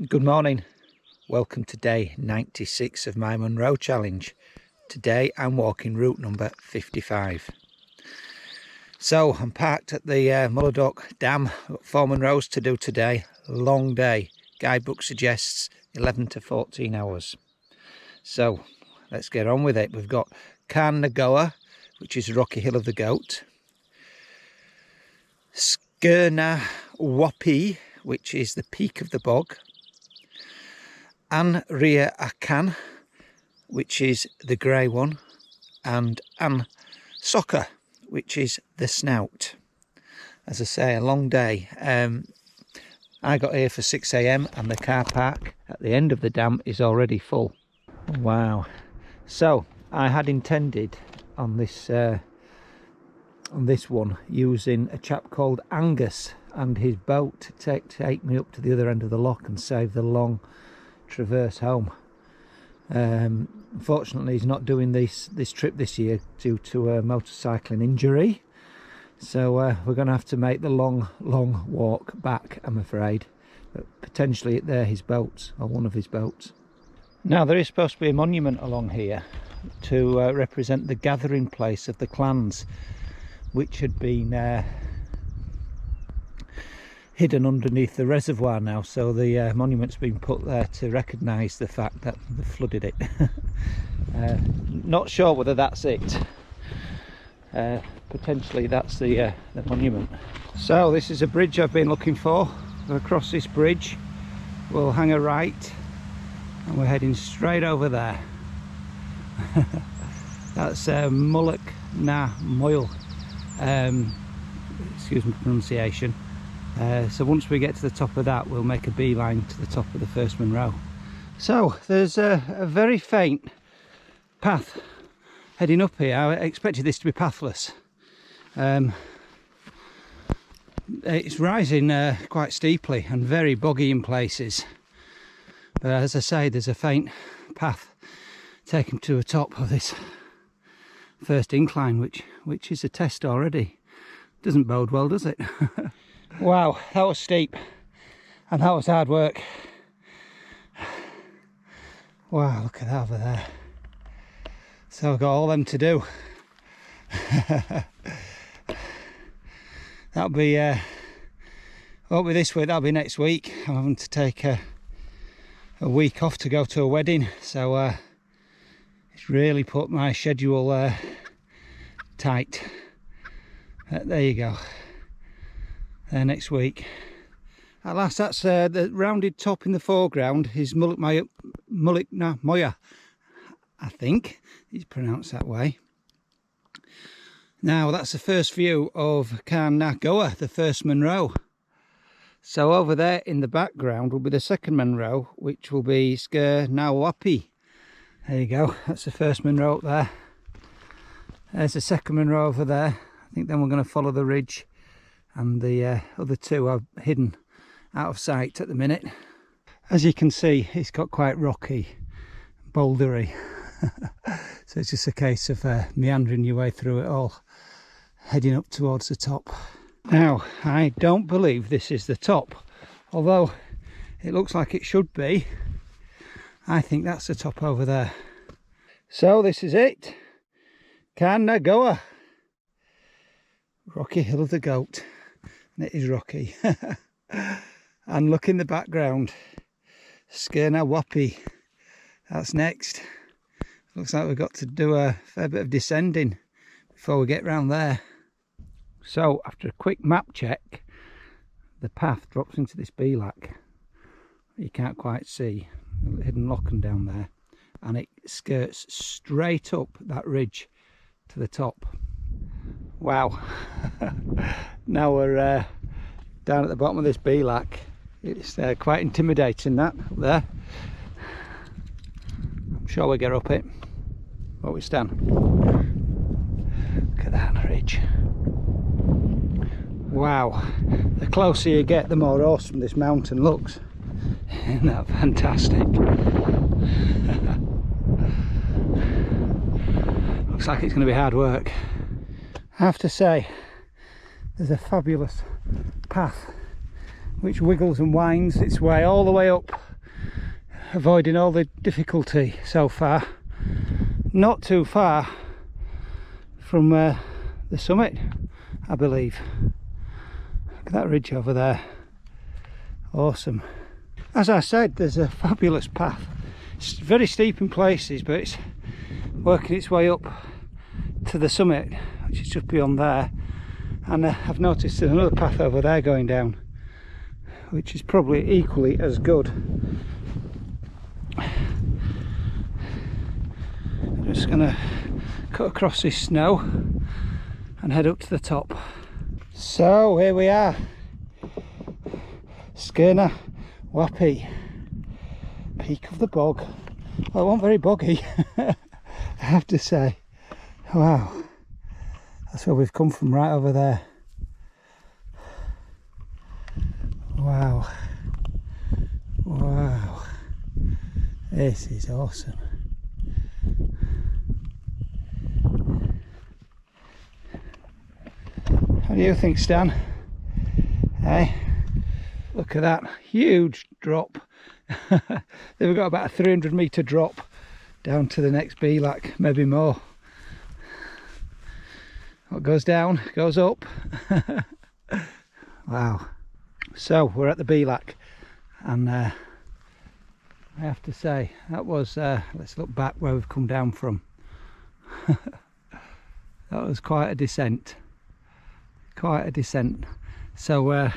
Good morning, welcome to day 96 of my Munro challenge. Today I'm walking route number 55. So I'm parked at the Mulladock Dam. I've got 4 Munros to do today. Long day, guidebook suggests 11 to 14 hours. So let's get on with it. We've got Carn nan Gobhar, which is Rocky Hill of the Goat. Sgurr, which is the peak of the bog. An, which is the grey one, and An Sgurr, which is the snout. As I say, a long day. I got here for 6 AM and the car park at the end of the dam is already full. Wow. So I had intended on this one using a chap called Angus and his boat to take me up to the other end of the loch and save the long traverse home. Unfortunately he's not doing this trip this year due to a motorcycling injury, so we're going to have to make the long walk back, I'm afraid. But potentially they're his boats, or one of his boats. Now there is supposed to be a monument along here to represent the gathering place of the clans, which had been hidden underneath the reservoir now, so the monument's been put there to recognise the fact that they flooded it. Not sure whether that's it. Potentially that's the monument. So this is a bridge I've been looking for. Across this bridge we'll hang a right and we're heading straight over there. That's Munros na Moyle. Excuse my pronunciation. So once we get to the top of that, we'll make a beeline to the top of the first Munro. So there's a very faint path heading up here. I expected this to be pathless. It's rising quite steeply and very boggy in places. But as I say, there's a faint path taking to the top of this first incline, which is a test already. Doesn't bode well, does it? Wow, that was steep and that was hard work. Wow, look at that over there. So I've got all them to do. That'll be won't be this week, that'll be next week. I'm having to take a week off to go to a wedding, so it's really put my schedule tight. There you go. Next week. At last, that's the rounded top in the foreground is Munros na Moyle, I think it's pronounced that way. Now that's the first view of Carn nan Gobhar, the first Munro. So over there in the background will be the second Munro, which will be Sgurr nan Gobhar. There you go, that's the first Munro up there. There's the second Munro over there. I think then we're going to follow the ridge, and the other two are hidden out of sight at the minute. As you can see, it's got quite rocky, bouldery. So it's just a case of meandering your way through it all, heading up towards the top. Now, I don't believe this is the top, although it looks like it should be. I think that's the top over there. So this is it, Carn nan Gobhar, Rocky Hill of the Goat. And it is rocky. And look in the background, Sgurr nan Gobhar. That's next. Looks like we've got to do a fair bit of descending before we get round there. So after a quick map check, the path drops into this beelac. You can't quite see the hidden lochen down there, and it skirts straight up that ridge to the top. Wow. Now we're down at the bottom of this beelac. It's quite intimidating, that up there. I'm sure we'll get up it, but we stand. Look at that on the ridge. Wow, the closer you get, the more awesome this mountain looks. Isn't that fantastic? Looks like it's going to be hard work. I have to say, there's a fabulous path which wiggles and winds its way all the way up avoiding all the difficulty so far. Not too far from the summit, I believe. Look at that ridge over there. Awesome. As I said, there's a fabulous path. It's very steep in places, but it's working its way up to the summit, which is just beyond there. And I've noticed there's another path over there going down, which is probably equally as good. I'm just going to cut across this snow and head up to the top. So here we are, Sgurr nan Gobhar, peak of the bog. Well, it wasn't very boggy, I have to say. Wow, that's where we've come from, right over there. Wow, wow, this is awesome. How do you think, Stan? Hey, look at that huge drop. Then we've got about a 300 metre drop down to the next Bealach, maybe more. What goes down goes up. Wow. So we're at the Bealach, and I have to say that was let's look back where we've come down from. That was quite a descent. So we're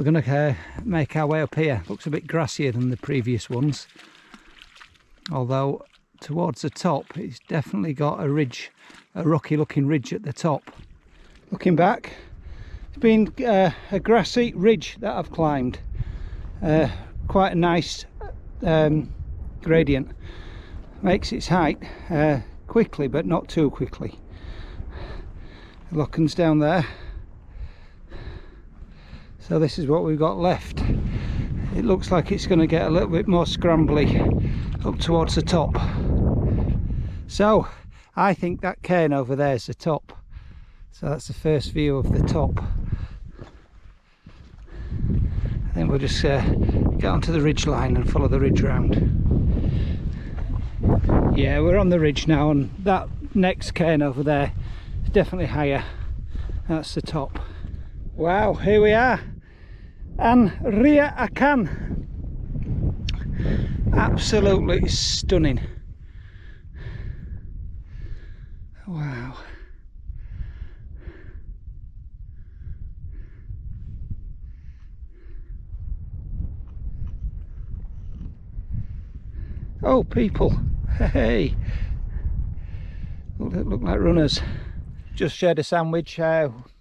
going to make our way up here. Looks a bit grassier than the previous ones, although towards the top it's definitely got a ridge, a rocky looking ridge at the top. Looking back, it's been a grassy ridge that I've climbed. Quite a nice gradient. Makes its height quickly, but not too quickly. The Lochans down there. So this is what we've got left. It looks like it's going to get a little bit more scrambly up towards the top. So I think that cairn over there is the top. So that's the first view of the top. I think we'll just get onto the ridge line and follow the ridge round. Yeah, we're on the ridge now, and that next cairn over there is definitely higher. That's the top. Wow, here we are. And Ria Akan. Absolutely stunning. Wow. Oh, people, hey, look like runners. Just shared a sandwich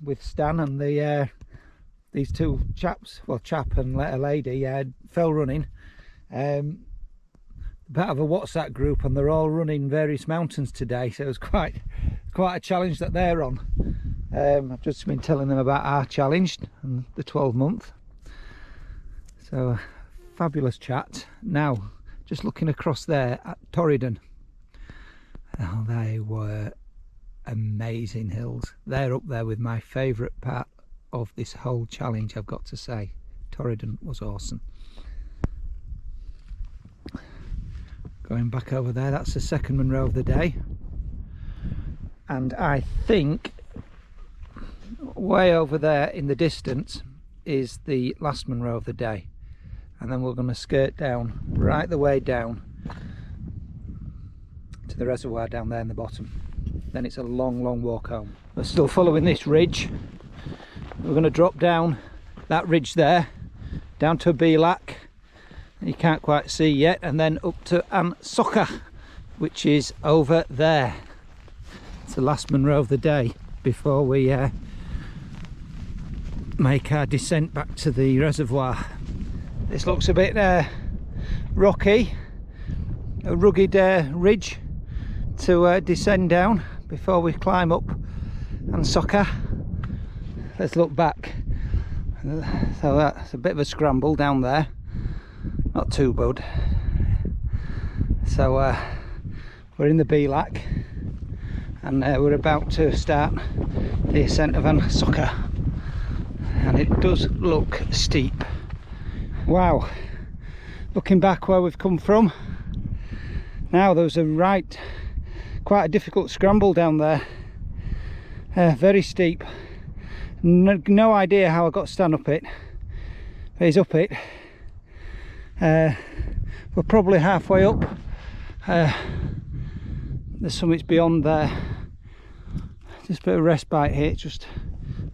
with Stan, and these two chaps, well, chap and a lady, fell running. Part of a WhatsApp group, and they're all running various mountains today, so it was quite a challenge that they're on. I've just been telling them about our challenge and the 12-month. So fabulous chat. Now, just looking across there at Torridon. Oh, they were amazing hills. They're up there with my favourite part of this whole challenge, I've got to say. Torridon was awesome. Going back over there, that's the second Munro of the day. And I think way over there in the distance is the last Munro of the day. And then we're going to skirt down, right the way down to the reservoir down there in the bottom. Then it's a long walk home. We're still following this ridge. We're going to drop down that ridge there, down to a Bealach, you can't quite see yet, and then up to An Sgurr, which is over there. It's the last Munro of the day before we make our descent back to the reservoir. This looks a bit rocky, a rugged ridge to descend down before we climb up An Sgurr. Let's look back. So that's a bit of a scramble down there, not too bad. So we're in the Bealach, and we're about to start the ascent of An Sgurr, and it does look steep. Wow, looking back where we've come from now, there was quite a difficult scramble down there, very steep. No idea how I got to stand up it, but he's up it. We're probably halfway up. The summit's beyond there. Just a bit of respite here, just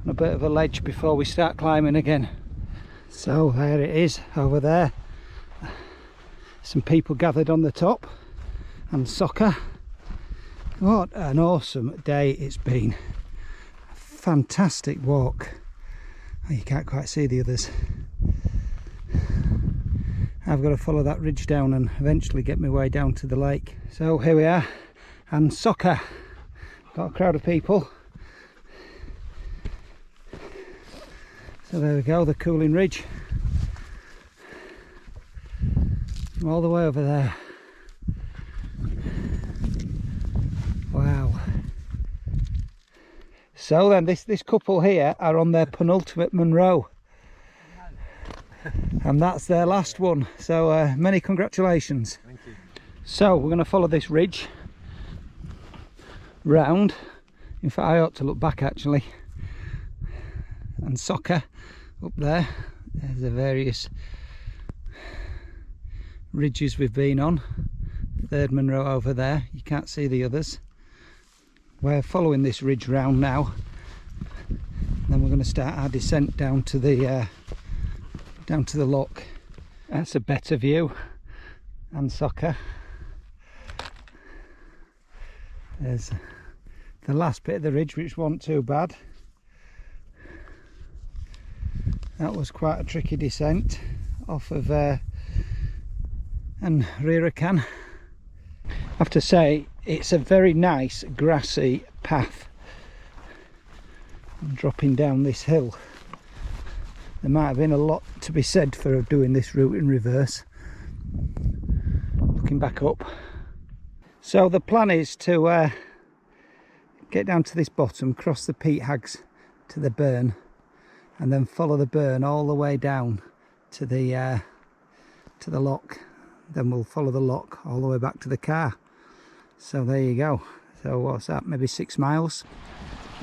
on a bit of a ledge before we start climbing again. So there it is over there. Some people gathered on the top and soccer. What an awesome day it's been. A fantastic walk. Oh, you can't quite see the others. I've got to follow that ridge down and eventually get my way down to the lake. So here we are, and soccer. Got a crowd of people. So there we go, the cooling ridge. From all the way over there. Wow. So then this couple here are on their penultimate Munro. And that's their last one. So many congratulations. Thank you. So we're going to follow this ridge round. In fact, I ought to look back actually. And soccer up there. There's the various ridges we've been on. Third Munro over there. You can't see the others. We're following this ridge round now. Then we're going to start our descent down to the lock. That's a better view. And soccer. There's the last bit of the ridge, which wasn't too bad. That was quite a tricky descent off of and Can. I have to say, it's a very nice grassy path. I'm dropping down this hill. There might have been a lot to be said for doing this route in reverse. Looking back up. So the plan is to get down to this bottom, cross the peat hags to the burn, and then follow the burn all the way down to the lock. Then we'll follow the lock all the way back to the car. So there you go. So what's that, maybe 6 miles.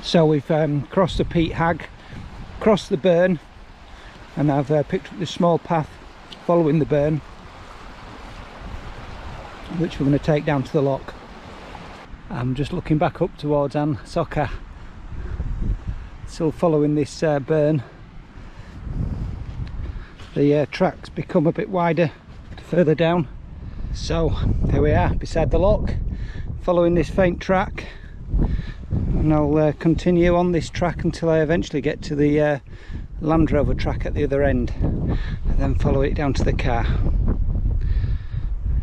So we've crossed the peat hag, crossed the burn, and I've picked up this small path following the burn, which we're going to take down to the lock. I'm just looking back up towards An Soccer, still following this burn. The tracks become a bit wider further down. So here we are beside the lock, following this faint track, and I'll continue on this track until I eventually get to the Land Rover track at the other end, and then follow it down to the car.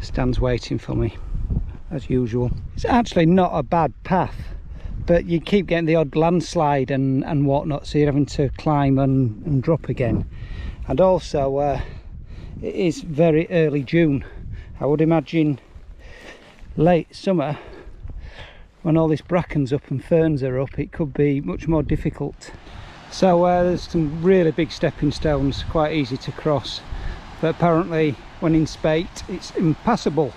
Stands waiting for me as usual. It's actually not a bad path, but you keep getting the odd landslide and whatnot, so you're having to climb and drop again. And also it is very early June. I would imagine late summer, when all this bracken's up and ferns are up, it could be much more difficult. So there's some really big stepping stones, quite easy to cross, but apparently when in spate it's impassable.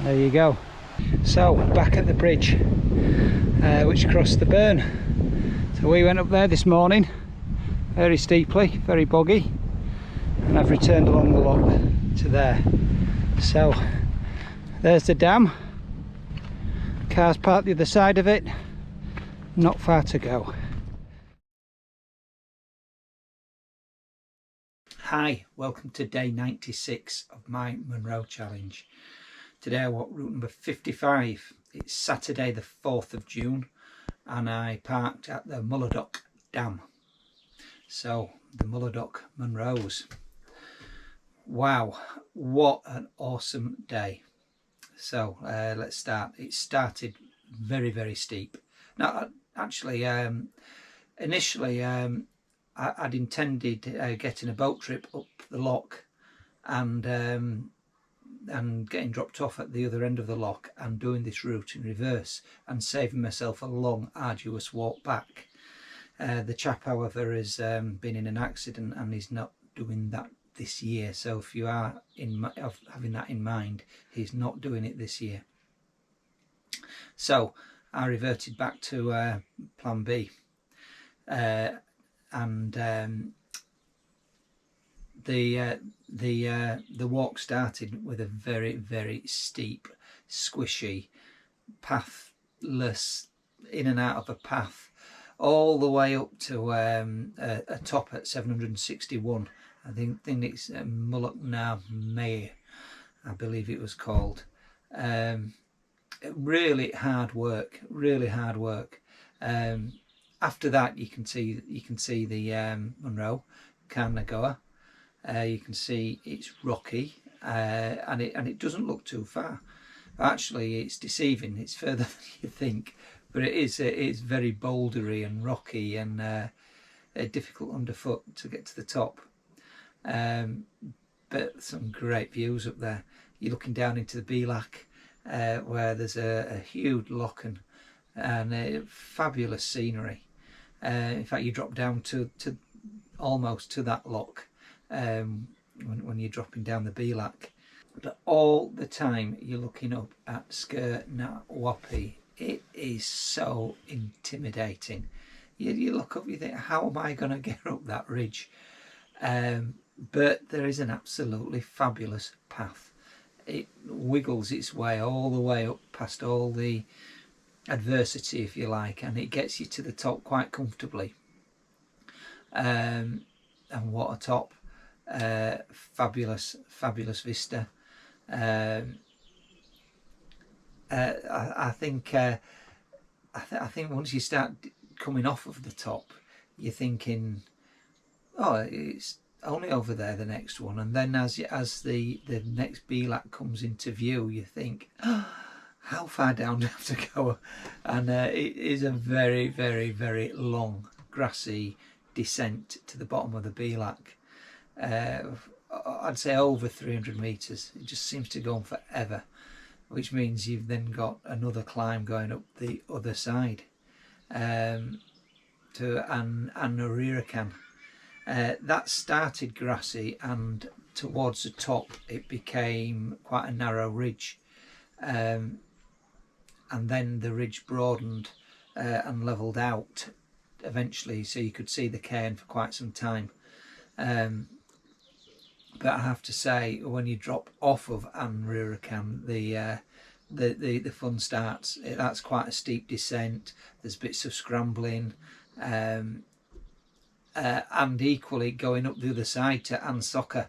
There you go. So back at the bridge which crossed the burn. So we went up there this morning, very steeply, very boggy, and I've returned along the lock to there. So there's the dam. Car's parked the other side of it, not far to go. Hi, welcome to day 96 of my Munro challenge. Today I walked route number 55. It's Saturday the 4th of June and I parked at the Mulladock Dam. So the Mulladock Munros. Wow, what an awesome day. So let's start. It started very, very steep. Now actually initially I'd intended getting a boat trip up the lock and getting dropped off at the other end of the lock and doing this route in reverse and saving myself a long arduous walk back. The chap however has been in an accident and is not doing that this year. So if you are having that in mind, he's not doing it this year. So I reverted back to plan B, and the walk started with a very, very steep, squishy, pathless, in and out of a path, all the way up to a top at 761. I think it's Munros na May, I believe it was called. Really hard work, really hard work. After that, you can see the Munro, Carn nan Gobhar. You can see it's rocky, and it doesn't look too far. Actually, it's deceiving. It's further than you think, but it's very bouldery and rocky and difficult underfoot to get to the top. But some great views up there. You're looking down into the Bealach, where there's a huge loch and fabulous scenery. In fact, you drop down to almost to that loch when you're dropping down the Bealach. But all the time you're looking up at Sgurr na Gobhar. It is so intimidating. You look up, you think, how am I going to get up that ridge? But there is an absolutely fabulous path. It wiggles its way all the way up past all the adversity, if you like, and it gets you to the top quite comfortably. And what a top! Fabulous vista. I think once you start coming off of the top, you're thinking, oh, it's only over there, the next one. And then as the next Bealach comes into view, you think, oh, how far down do I have to go? And it is a very, very, very long grassy descent to the bottom of the Bealach. I'd say over 300 metres. It just seems to go on forever, which means you've then got another climb going up the other side to An Gobhar. That started grassy, and towards the top it became quite a narrow ridge, and then the ridge broadened and levelled out eventually, so you could see the cairn for quite some time. But I have to say, when you drop off of An Gobhar, the fun starts. That's quite a steep descent. There's bits of scrambling, and equally going up the other side to An Sgurr.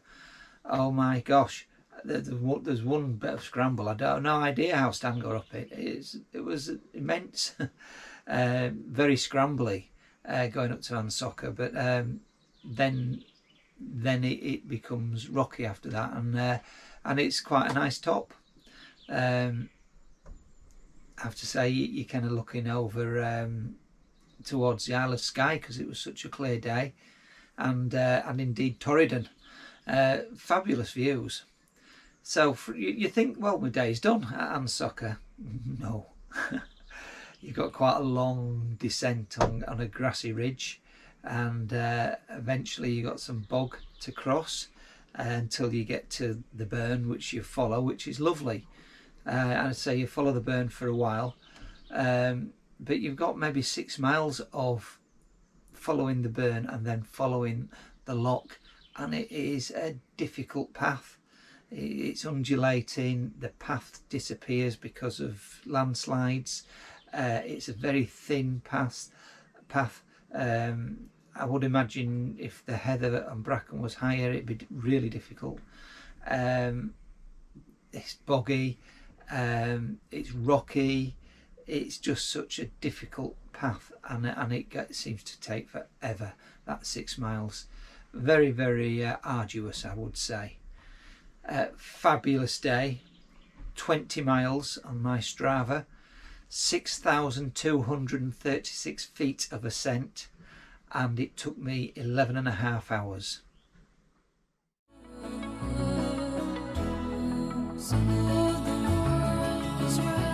Oh my gosh, there's one bit of scramble. I don't no idea how Stan got up it. It was immense, very scrambly, going up to An Sgurr, but then it becomes rocky after that, and it's quite a nice top. I have to say, you're kind of looking over towards the Isle of Skye, because it was such a clear day, and indeed Torridon. Fabulous views. So you think, well, my day's done at An Sgurr. No. You've got quite a long descent on a grassy ridge, and eventually you got some bog to cross until you get to the burn, which you follow, which is lovely. And I'd say you follow the burn for a while, but you've got maybe 6 miles of following the burn and then following the loch, and it is a difficult path. It's undulating, the path disappears because of landslides. It's a very thin path. I would imagine if the heather and bracken was higher, it'd be really difficult. It's boggy, it's rocky, it's just such a difficult path, and it seems to take forever, that 6 miles. Very, very arduous, I would say. Fabulous day, 20 miles on my Strava, 6,236 feet of ascent, and it took me 11.5 hours. So the world is right.